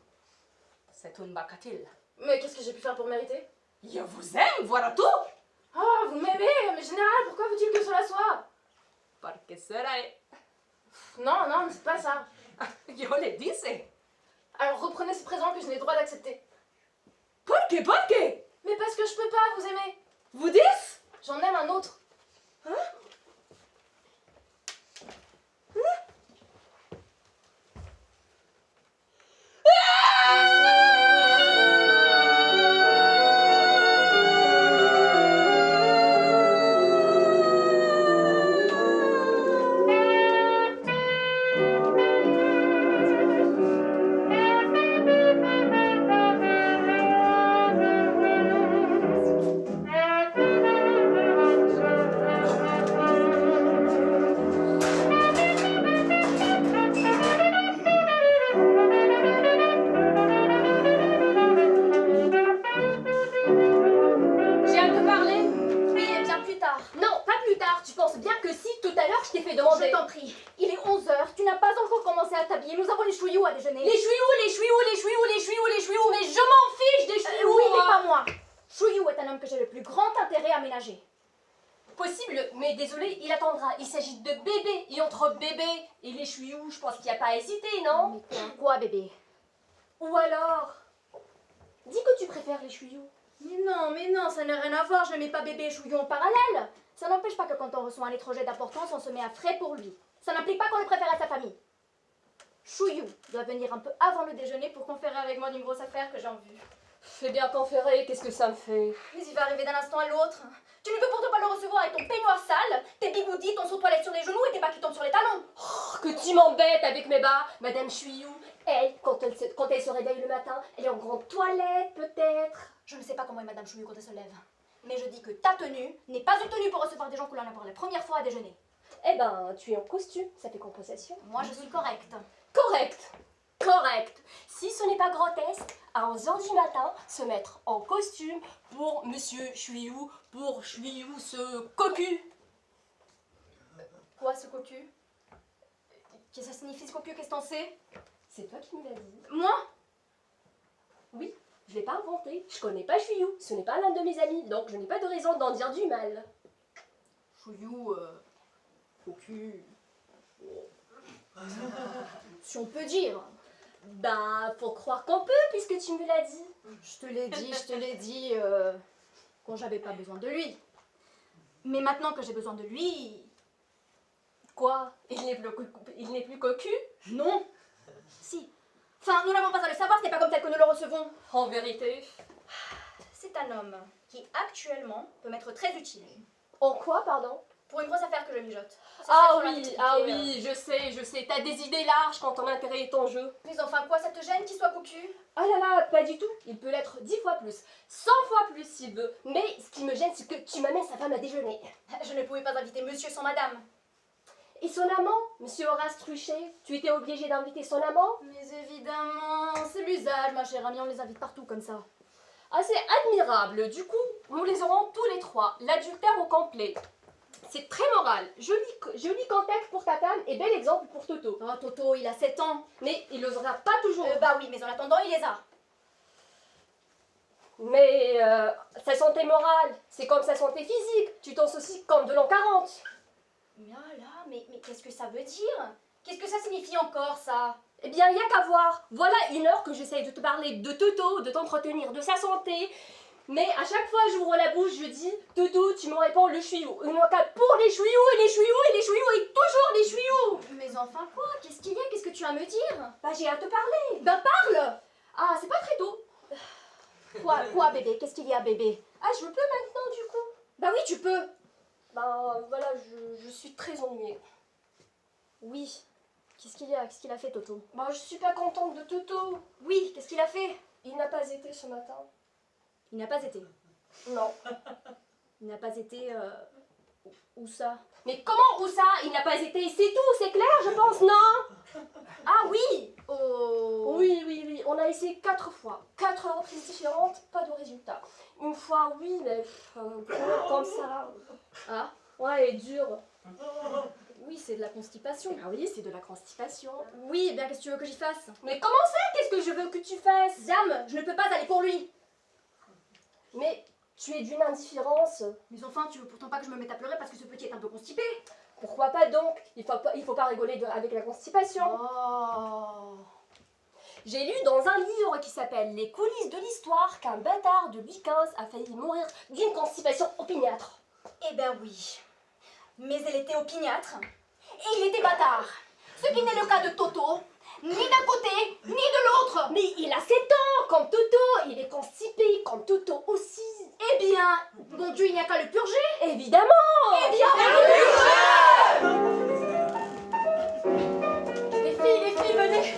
C'est une bagatelle. Mais qu'est-ce que j'ai pu faire pour mériter? Je vous aime, voilà tout. Oh, vous m'aimez. Mais général, pourquoi faut-il que cela soit? Parce que c'est Non, non, c'est pas ça. Je le disais. Alors reprenez ce présent que je n'ai le droit d'accepter. ¿Por qué? Mais parce que je peux pas vous aimer. Vous dites? J'en aime un autre. J'ai un peu parlé? Oui, et bien plus tard. Non, pas plus tard. Tu penses bien que si, tout à l'heure, je t'ai fait demander. Je t'en prie. Il est 11h, tu n'as pas encore commencé à t'habiller. Nous avons les chouilloux à déjeuner. Les chouilloux, mais je m'en fiche des chouilloux. Oui, mais pas moi. Chouillou est un homme que j'ai le plus grand intérêt à ménager. Possible, mais désolé, il attendra. Il s'agit de bébé. Et entre bébé et les chouilloux, je pense qu'il n'y a pas à hésiter, non? Mais quoi, bébé? Ou alors... Dis que tu préfères les chouilloux. Mais non, ça n'a rien à voir, je ne mets pas bébé et chouillou en parallèle. Ça n'empêche pas que quand on reçoit un étranger d'importance, on se met à frais pour lui. Ça n'implique pas qu'on le préfère à sa famille. Chouillou doit venir un peu avant le déjeuner pour conférer avec moi d'une grosse affaire que j'ai en vue. Fais bien conférer, qu'est-ce que ça me fait? Mais il va arriver d'un instant à l'autre. Tu ne peux pourtant pas le recevoir avec ton peignoir sale, tes bigoudis, ton saut-toilette sur les genoux et tes bas qui tombent sur les talons. Oh, que tu m'embêtes avec mes bas, Madame Chouillou. Elle, quand elle se réveille le matin, elle est en grande toilette, peut-être. Je ne sais pas comment est Madame Chouillou quand elle se lève. Mais je dis que ta tenue n'est pas une tenue pour recevoir des gens que l'on a pour la première fois à déjeuner. Eh ben, tu es en costume, ça fait compensation. Moi, je suis correcte. Correct. Si ce n'est pas grotesque, à 11h du matin, se mettre en costume pour Monsieur Chouillou, pour Chouillou ce cocu. Quoi, ce cocu? Qu'est-ce que ça signifie, ce cocu? Qu'est-ce que t'en sais? C'est toi qui me l'as dit. Moi? Oui, je l'ai pas inventé. Je connais pas Chouillou, ce n'est pas l'un de mes amis, donc je n'ai pas de raison d'en dire du mal. Chouillou, cocu... Si on peut dire. Bah, faut croire qu'on peut, puisque tu me l'as dit. Je te l'ai dit, quand j'avais pas besoin de lui. Mais maintenant que j'ai besoin de lui... Quoi? Il n'est plus cocu? Non. Si. Enfin, nous n'avons pas à le savoir, ce n'est pas comme tel que nous le recevons. En vérité. C'est un homme qui, actuellement, peut m'être très utile. En quoi, pardon? Pour une grosse affaire que je mijote. Ah oui, je sais, t'as des idées larges quand ton intérêt est en jeu. Mais enfin, quoi, ça te gêne qu'il soit cocu? Ah là là, pas du tout. Il peut l'être 10 fois plus, 100 fois plus s'il veut. Mais ce qui me gêne, c'est que tu m'amènes sa femme à déjeuner. Je ne pouvais pas inviter monsieur sans madame. Et son amant, monsieur Horace Truchet, tu étais obligé d'inviter son amant? Mais évidemment, c'est l'usage, ma chère amie, on les invite partout comme ça. Ah, c'est admirable. Du coup, nous les aurons tous les trois, l'adultère au complet. C'est très moral. Joli contact pour ta femme et bel exemple pour Toto. Oh, Toto, il a 7 ans. Mais il n'osera pas toujours. Bah oui, mais en attendant, il les a. Mais sa santé morale, c'est comme sa santé physique. Tu t'en soucies comme de l'an 40. Bien là, mais qu'est-ce que ça veut dire? Qu'est-ce que ça signifie encore, ça? Eh bien, il n'y a qu'à voir. Voilà 1 heure que j'essaye de te parler de Toto, de t'entretenir de sa santé. Mais à chaque fois, j'ouvre la bouche, je dis Toto, tu me réponds le chouillou. Il manque pour les chouillous et les chouillous et les chouillous et toujours les chouillous. Mais enfin quoi? Qu'est-ce qu'il y a? Qu'est-ce que tu as à me dire? Bah, j'ai à te parler. Bah, parle. Ah, c'est pas très tôt. Quoi, bébé? Qu'est-ce qu'il y a, bébé? Ah, je peux maintenant, du coup? Bah oui, tu peux. Ben voilà, je suis très ennuyée. Oui. Qu'est-ce qu'il y a? Qu'est-ce qu'il a fait, Toto? Ben je suis pas contente de Toto. Oui, qu'est-ce qu'il a fait? Il n'a pas été ce matin. Il n'a pas été? Non. Il n'a pas été... Où ça? Mais comment où ça? Il n'a pas été, c'est tout, c'est clair, je pense, non? Ah oui! Oh. Oui, on a essayé 4 fois. 4 reprises différentes, pas de résultat. Une fois, oui, mais comme ça. Ah, ouais, elle est dure. Oui, c'est de la constipation. Ah oui, c'est de la constipation. Oui, eh bien, qu'est-ce que tu veux que j'y fasse? Mais comment ça? Qu'est-ce que je veux que tu fasses? Dame, je ne peux pas aller pour lui. Mais tu es d'une indifférence. Mais enfin, tu veux pourtant pas que je me mette à pleurer parce que ce petit est un peu constipé. Pourquoi pas donc? Il faut pas rigoler avec la constipation. Oh. J'ai lu dans un livre qui s'appelle Les coulisses de l'histoire qu'un bâtard de Louis XV a failli mourir d'une constipation opiniâtre. Eh ben oui. Mais elle était opiniâtre et il était bâtard. Ce qui n'est le cas de Toto, ni d'un côté, ni de l'autre. Mais il a 7 ans, comme Toto. Il est constipé, comme Toto aussi. Eh bien, mon Dieu, il n'y a qu'à le purger. Évidemment. Eh bien, les filles, venez.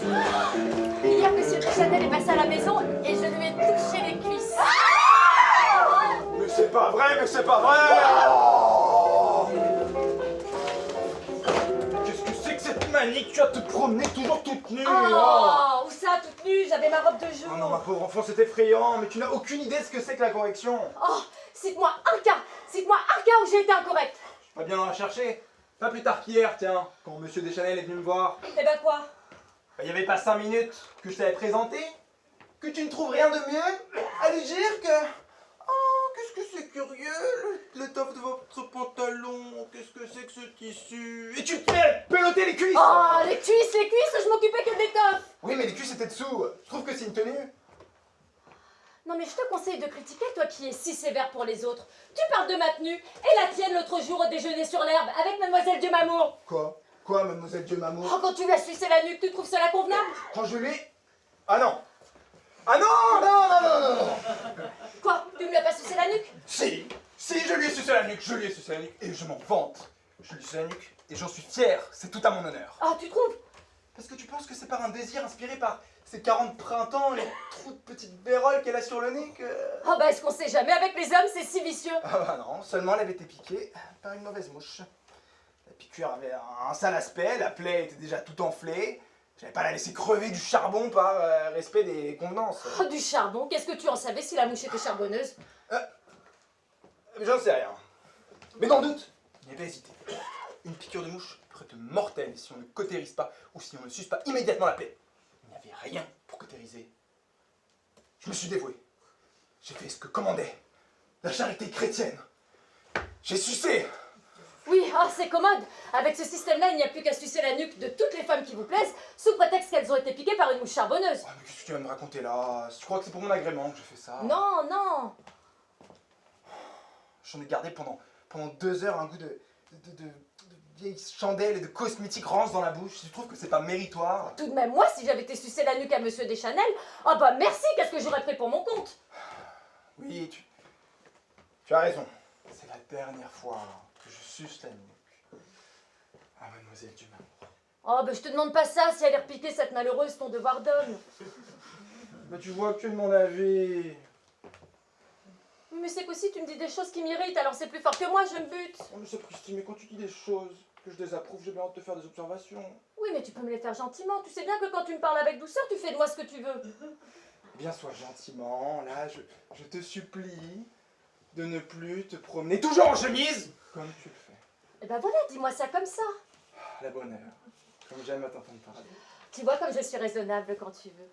Hier, Monsieur Chanel est passé à la maison et je lui ai touché les cuisses. Mais c'est pas vrai, mais c'est pas vrai! Oh, qu'est-ce que c'est que cette manie que tu as te promener toujours toute nue? Oh, où ça, toute nue? J'avais ma robe de jour. Oh non, ma pauvre enfant, c'est effrayant, mais tu n'as aucune idée de ce que c'est que la correction. Oh, cite-moi un cas où j'ai été incorrecte. Je vais bien en la chercher. Pas plus tard qu'hier, tiens, quand Monsieur Deschanel est venu me voir. Eh ben quoi? Il n'y avait pas 5 minutes que je t'avais présenté, que tu ne trouves rien de mieux à lui dire que... Oh, qu'est-ce que c'est curieux, l'étoffe de votre pantalon, qu'est-ce que c'est que ce tissu... Et tu te fais peloter les cuisses! Oh, les cuisses, je m'occupais que d'étoffe. Oui, mais les cuisses étaient dessous, je trouve que c'est une tenue. Non mais je te conseille de critiquer, toi qui es si sévère pour les autres. Tu parles de ma tenue et la tienne l'autre jour au déjeuner sur l'herbe avec Mademoiselle Dieu m'amour. Quoi, Mademoiselle Dieu m'amour? Oh, quand tu lui as sucé la nuque, tu trouves cela convenable? Quand je lui ai... Ah non! Ah non! Quoi? Tu ne lui as pas sucé la nuque? Si, je lui ai sucé la nuque, et je m'en vante. Je lui ai sucé la nuque et j'en suis fier, c'est tout à mon honneur. Ah, tu trouves? Parce que tu penses que c'est par un désir inspiré par ces 40 printemps, les trous de petites béroles qu'elle a sur le nez que... Oh bah est-ce qu'on sait jamais avec les hommes, c'est si vicieux. Ah bah non, seulement elle avait été piquée par une mauvaise mouche. La piqûre avait un sale aspect, la plaie était déjà tout enflée. J'allais pas la laisser crever du charbon par respect des convenances. Oh, du charbon? Qu'est-ce que tu en savais si la mouche était charbonneuse? J'en sais rien. Mais dans le doute, n'aie pas hésité. Une piqûre de mouche peut être mortelle si on ne cautérise pas ou si on ne suce pas immédiatement la plaie. Il n'y avait rien pour cautériser. Je me suis dévoué. J'ai fait ce que commandait la charité chrétienne. J'ai sucé. Oui, oh, c'est commode. Avec ce système-là, il n'y a plus qu'à sucer la nuque de toutes les femmes qui vous plaisent, sous prétexte qu'elles ont été piquées par une mouche charbonneuse. Oh, mais qu'est-ce que tu vas me raconter là? Tu crois que c'est pour mon agrément que je fais ça? Non. J'en ai gardé pendant 2 heures un goût de vieilles chandelles et de cosmétiques rances dans la bouche. Tu trouves que c'est pas méritoire? Tout de même, moi, si j'avais été sucer la nuque à Monsieur Deschanel, oh bah merci, qu'est-ce que j'aurais pris pour mon compte? Oui, tu as raison. C'est la dernière fois que je suce la nuque à Mademoiselle Dumas. Oh bah je te demande pas ça, si elle est repiquée cette malheureuse, ton devoir d'homme. Bah tu vois que de mon avis. Mais c'est qu'aussi tu me dis des choses qui m'irritent, alors c'est plus fort que moi, je me bute. Oh mais sapristi, mais quand tu dis des choses que je désapprouve, j'ai bien hâte de te faire des observations. Oui, mais tu peux me les faire gentiment, tu sais bien que quand tu me parles avec douceur, tu fais de moi ce que tu veux. Eh bien, sois gentiment, là, je te supplie de ne plus te promener toujours en chemise comme tu le fais. Eh ben voilà, dis-moi ça comme ça. À la bonne heure, comme j'aime à t'entendre parler. Tu vois comme je suis raisonnable quand tu veux.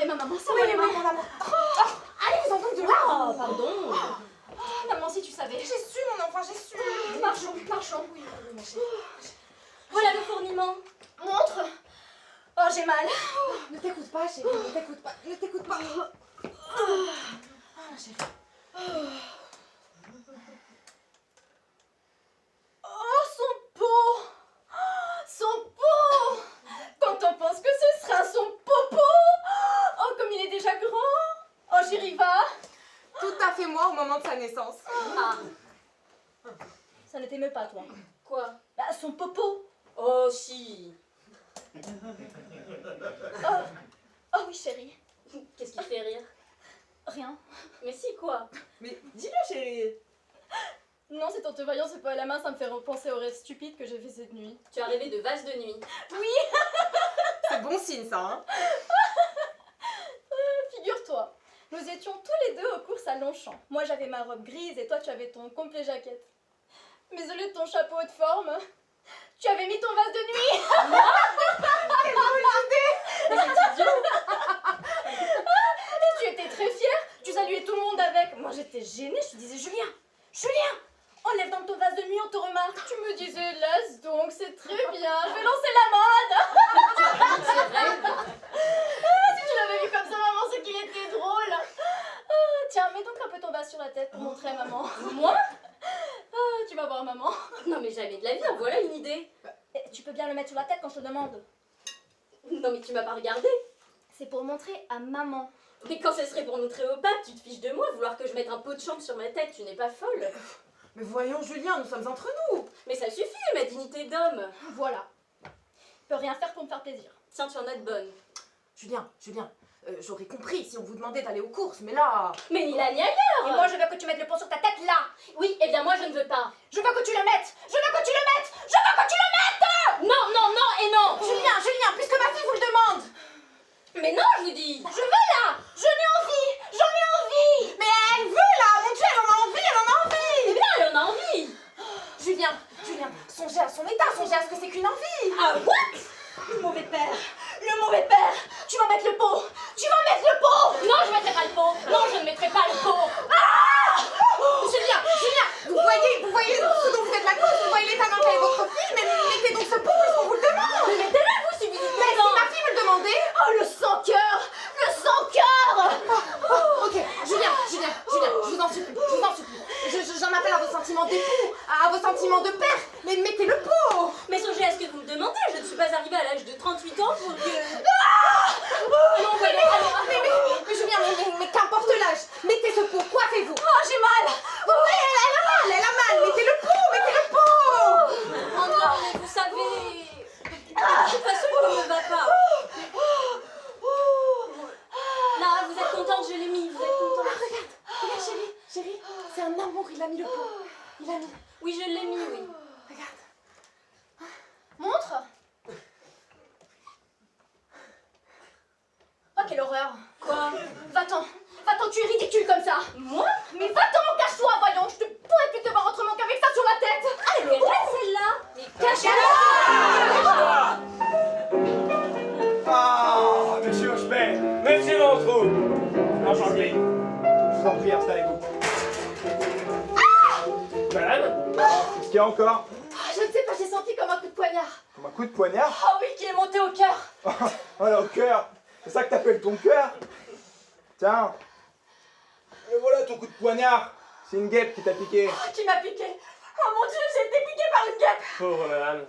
ma maman, c'est Oui, moi, oui, maman. mon amour. Allez, vous en donc de là. Oh, pardon. Maman, si tu savais. J'ai su, mon enfant, j'ai su. Marchons, marchons. Oui, oui, ma chérie. Voilà le fourniment. Montre. Oh, j'ai mal. Ne t'écoute pas, chérie, ne t'écoute pas, ne t'écoute pas. Ah, chérie. Oh, son pot. Son pot. Quand on pense que ce sera son popo. Oh, comme il est déjà grand. Oh, j'y va. Tout à fait moi au moment de sa naissance. Ah, Ça ne t'émeut pas, toi. quoi? Bah, son popo. Oh, si. Oh oui, chérie. Qu'est-ce qui te fait rire? Rien. Mais si, quoi? Mais dis-le, chérie. Non, c'est en te voyant ce pot à la main, ça me fait repenser au rêve stupide que j'ai fait cette nuit. Tu as rêvé de vase de nuit. C'est bon signe, ça, hein. Figure-toi, nous étions tous les deux aux courses à Longchamp. Moi, j'avais ma robe grise et toi, tu avais ton complet jaquette. Mais au lieu de ton chapeau haute forme, tu avais mis ton vase de nuit. Et tu étais très fière, tu saluais tout le monde avec. Moi, j'étais gênée, je te disais, Julien, enlève donc ton vase de nuit, on te remarque. Tu me disais, laisse donc, c'est très bien, je vais lancer la mode. Si tu l'avais vu comme ça, maman, c'est qu'il était drôle. Tiens, mets donc un peu ton vase sur la tête pour montrer à maman. Moi? Tu vas voir maman. Non, mais jamais de la vie, en voilà une idée. Tu peux bien le mettre sur la tête quand je te demande. Non, mais tu m'as pas regardé. C'est pour montrer à maman. Mais quand ce serait pour montrer au pape, tu te fiches de moi, vouloir que je mette un pot de chambre sur ma tête, tu n'es pas folle. Mais voyons, Julien, nous sommes entre nous. Mais ça suffit, ma dignité d'homme. Voilà. Je peux rien faire pour me faire plaisir. Tiens, tu en as de bonnes. Julien, j'aurais compris si on vous demandait d'aller aux courses, mais là... Mais ni là ni Et ailleurs. moi, je veux que tu mettes le pot sur ta tête là. Oui, eh bien moi je ne veux pas. Je veux que tu le mettes. Je veux que tu le mettes. Je veux que tu le mettes. Non, non, non et non. Julien, puisque ma fille vous le demande. Mais non, je vous dis. Je veux là. J'en ai envie. Mais elle veut, là, mon Dieu, elle en a envie. Eh bien, elle en a envie. Julien, songez à son état, songez à ce que c'est qu'une envie. Ah, what? Le mauvais père. Le mauvais père. Tu vas mettre le pot. Tu vas mettre le pot. Non, je mettrai pas le pot. Non, je ne mettrai pas le pot. Julien, vous voyez ce dont vous êtes la cause, vous voyez l'état dans lequel est votre fille, mais mettez donc ce pot puisqu'on vous le demande. Mais mettez-le, vous, si vous dites Mais non. si ma fille me le demandait. Oh, le sans-cœur. Le sans-cœur. Ok, Julien, je vous en supplie. J'en appelle à vos sentiments d'époux, à vos sentiments de père, mais mettez le pot. Mais songez à ce que vous me demandez. Je ne suis pas arrivée à l'âge de 38 ans pour que... Non, voyons, alors... Mais Julien, mais qu'importe l'âge, mettez ce pot, coiffez-vous. Oh, j'ai mal. Elle a mal, mettez le pot. Oh non, mais vous savez... De toute façon, il ne me va pas. Là, vous êtes contente, je l'ai mis, vous êtes contente. Regarde, chérie, c'est un amour, il a mis le pot. Il a mis. Oui, je l'ai mis, oui. Regarde. Montre. Oh, quelle horreur. Quoi? Va-t'en, tu es ridicule comme ça. Moi? Mais va-t'en, cache-toi, voyons, je ne pourrais plus te voir autrement qu'avec ça sur la tête. Ah, elle est là, celle-là. Mais cachez-la. Ah, monsieur Hochepet, monsieur Ventroux. Enchanté. Je vous en prie, installez-vous. Madame? Qu'est-ce qu'il y a encore? Je ne sais pas, j'ai senti comme un coup de poignard. Comme un coup de poignard? Oh oui, qui est monté au cœur. Oh là, au cœur. C'est ça que t'appelles ton cœur? Tiens. Et voilà ton coup de poignard. C'est une guêpe qui t'a piqué. Qui m'a piqué. Oh mon Dieu, j'ai été piquée par une guêpe. Pauvre madame.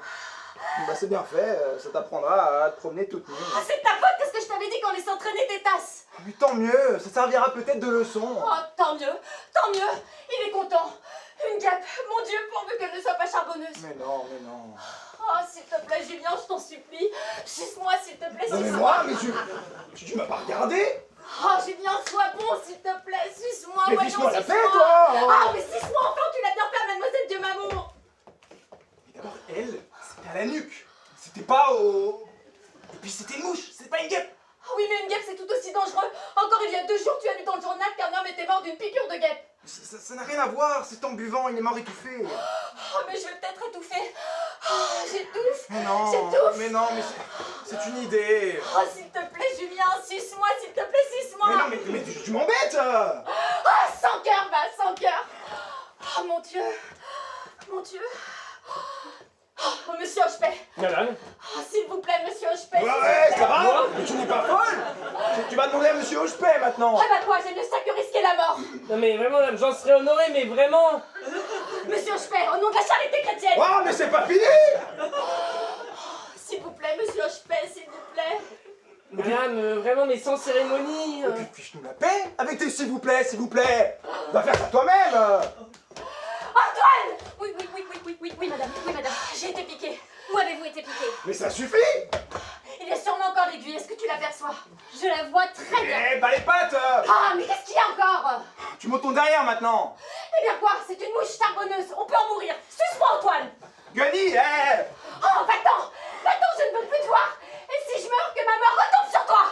Bah c'est bien fait, ça t'apprendra à te promener toute nue. Ah, c'est de ta faute, qu'est-ce que je t'avais dit quand on est s'entraîner tes tasses. Mais tant mieux, ça servira peut-être de leçon. Oh, tant mieux, il est content. Une guêpe, mon Dieu, pourvu qu'elle ne soit pas charbonneuse. Mais non, mais non. Oh, s'il te plaît, Julien, je t'en supplie. Suce-moi, s'il te plaît, Non mais suce-moi. moi, mais tu m'as pas regardé? Oh, Julien, sois bon, s'il te plaît, suce-moi. Mais voyons, fiche-moi la paix, suce-moi. toi. Ah, mais suce-moi enfin, tu l'as bien fait, mademoiselle Dieu m'amour. Mais d'abord, elle, c'était à la nuque. C'était pas au... Et puis c'était une mouche, c'est pas une guêpe. Ah oui, mais une guêpe, c'est tout aussi dangereux. Encore il y a 2 jours, tu as lu dans le journal qu'un homme était mort d'une piqûre de guêpe. Ça n'a rien à voir, c'est en buvant, il est mort étouffé. Oh, mais je vais peut-être étouffer. Oh, J'étouffe. Mais non, J'étouffe. mais non, mais c'est une idée. Oh, s'il te plaît, Julien, suce-moi, s'il te plaît, suce-moi. Mais non, mais tu m'embêtes. Ah, sans cœur, va, sans cœur. Oh, mon Dieu. Mon Dieu. Oh, monsieur Hochepet. Madame, Oh, s'il vous plaît, monsieur Hochepet. Ouais, ça va. Mais tu n'es pas folle. Tu vas demander à monsieur Hochepet maintenant. Ah bah quoi, j'ai mieux ça que risquer la mort. non mais vraiment, madame, j'en serais honoré, mais vraiment. Monsieur Hochepet, au nom de la charité chrétienne. Oh, mais c'est pas fini. S'il vous plaît, monsieur Hochepet, s'il vous plaît. Madame, vraiment, mais sans cérémonie. Et puis fiche-nous la paix avec tes s'il vous plaît, s'il vous plaît. Va faire ça toi-même. Antoine. Oui, madame, oui, madame. J'ai été piquée. Où avez-vous été piqué? Mais ça suffit. Il y a sûrement encore l'aiguille, est-ce que tu l'aperçois? Je la vois très bien. Eh, bah les pattes. Ah, mais qu'est-ce qu'il y a encore? Tu montes ton derrière maintenant. Eh bien quoi, c'est une mouche charbonneuse, on peut en mourir. Suce-moi, Antoine. Guenille, Oh, va-t'en, je ne veux plus te voir. Et si je meurs, que ma mort retombe sur toi.